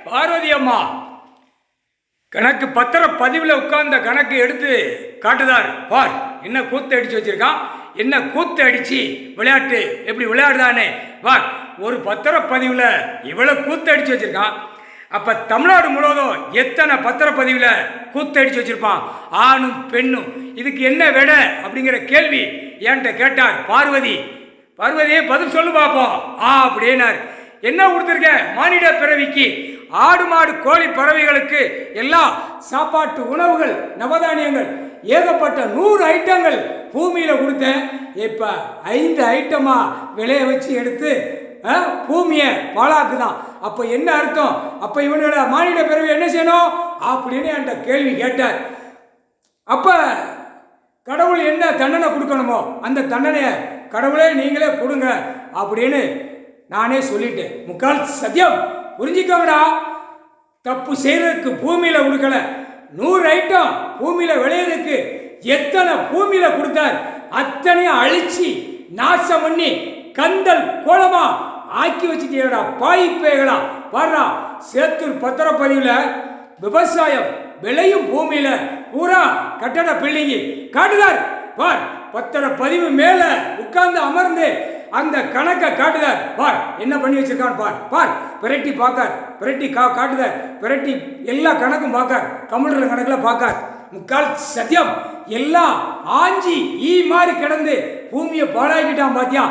பார்வதி அம்மா கணக்கு பத்திர பதிவில் உட்கார்ந்த கணக்கு எடுத்து காட்டுதார். பார் என்ன கூத்து அடிச்சு வச்சிருக்கான், என்ன கூத்து அடிச்சு விளையாட்டு எப்படி விளையாடுதானே. பார் ஒரு பத்திர பதிவில் இவ்வளோ கூத்து அடிச்சு வச்சிருக்கான். அப்போ தமிழ்நாடு முழுவதும் எத்தனை பத்திரப்பதிவில் கூத்தடிச்சு வச்சிருப்பான், ஆணும் பெண்ணும். இதுக்கு என்ன விட அப்படிங்கிற கேள்வி என்கிட்ட கேட்டார் பார்வதி. பார்வதியே பதில் சொல்லு பார்ப்போம் அப்படின்னார். என்ன கொடுத்துருக்க மானிட பிறவிக்கு, ஆடு மாடு கோழி பறவைகளுக்கு எல்லாம் சாப்பாட்டு உணவுகள் நவதானியங்கள் ஏகப்பட்ட 100 ஐட்டங்கள் பூமியில் கொடுத்தேன். இப்போ 5 ஐட்டமாக விளைய வச்சு எடுத்து பூமியை பாழாக்குதான். அப்போ என்ன அர்த்தம், அப்போ இவனோட மானிட பிறவி என்ன செய்யணும் அப்படின்னு என்கிட்ட கேள்வி கேட்டார். அப்போ கடவுள் என்ன தண்டனை கொடுக்கணுமோ அந்த தண்டனையை கடவுளே நீங்களே கொடுங்க அப்படின்னு நானே சொல்லிட்டேன். முக்கால் சத்தியம் புரிஞ்சிக்கோங்கடா. தப்பு செய்யறதுக்கு பூமியில் கொடுக்கல, 100 ஐட்டம் பூமியில் விளையிறதுக்கு எத்தனை பூமியில் கொடுத்தார் அத்தனையும் அழிச்சு நாசம் பண்ணி கந்தல் கோலமா ஆக்கி வச்சுட்டீங்கடா பாய்ப்பேகளா. வர்றா சேத்தூர் பத்திரப்பதிவில் விவசாயம் விளையும் பூமியில பூரா கட்டட பில்டிங்கி காட்டுதார். பார் பத்திரப்பதிவு மேல உட்கார்ந்து அமர்ந்து அந்த கணக்கை காட்டுதார். பார் என்ன பண்ணி வச்சிருக்கான்னு பார். பார் பிரட்டி பார்க்கார், பிரட்டி காட்டுதார், பிரட்டி எல்லா கணக்கும் பார்க்கார், கம்ப்யூட்டர் கணக்கில் பார்க்கார். முக்கால் சத்தியம் எல்லாம் ஆஞ்சி ஈ மாதிரி கிடந்து பூமியை பாழாக்கிட்டான். பாத்தியா,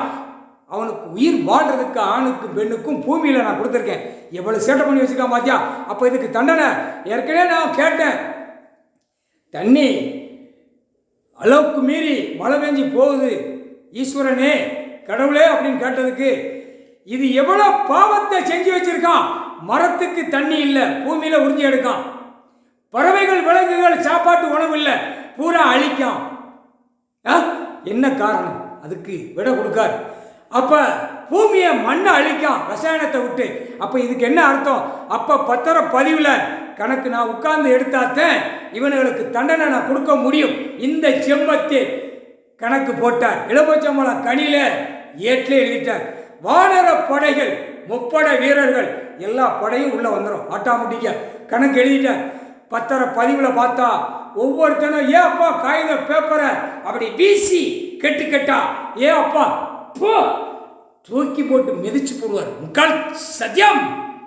அவனுக்கு உயிர் வாழ்றதுக்கு ஆணுக்கும் பெண்ணுக்கும் பூமியில் நான் கொடுத்துருக்கேன். எவ்வளவு சேட்டை பண்ணி வச்சுக்கான் பாத்தியா. அப்போ இதுக்கு தண்டனை ஏற்கனவே நான் கேட்டேன். தண்ணி அளவுக்கு மீறி மழை பெஞ்சு போகுது, ஈஸ்வரனே கடவுளே அப்படின்னு கேட்டதுக்கு இது எவ்வளோ பாவத்தை செஞ்சு வச்சிருக்கான். மரத்துக்கு தண்ணி இல்லை, பூமியில் உறிஞ்சி எடுக்கான். பறவைகள் விலங்குகள் சாப்பாட்டு உணவு இல்லை, பூரா அழிக்கான். என்ன காரணம், அதுக்கு விட கொடுக்கார். அப்போ பூமியை மண்ணை அழிக்கான் ரசாயனத்தை விட்டு. அப்போ இதுக்கு என்ன அர்த்தம், அப்போ பத்திர பதிவில் கணக்கு நான் உட்கார்ந்து எடுத்தாத்தேன் இவனுங்களுக்கு தண்டனை நான் கொடுக்க முடியும். இந்த செம்பத்தில் கணக்கு போட்டார். இளம்பச்சம்பளம் கனியில ஏற்றிலே எழுதிட்டார். வானர படைகள் 30 வீரர்கள் எல்லா படையும் உள்ள வந்துடும் ஆட்டாமுட்டிக்க கணக்கு எழுதிட்டார். பத்திர பதிவில் பார்த்தா ஒவ்வொருத்தனும் ஏன் அப்பா காகித பேப்பரை அப்படி வீசி கெட்டு கெட்டா ஏன் அப்பா தூக்கி போட்டு மிதிச்சு போடுவார். முக்கால் சத்தியம்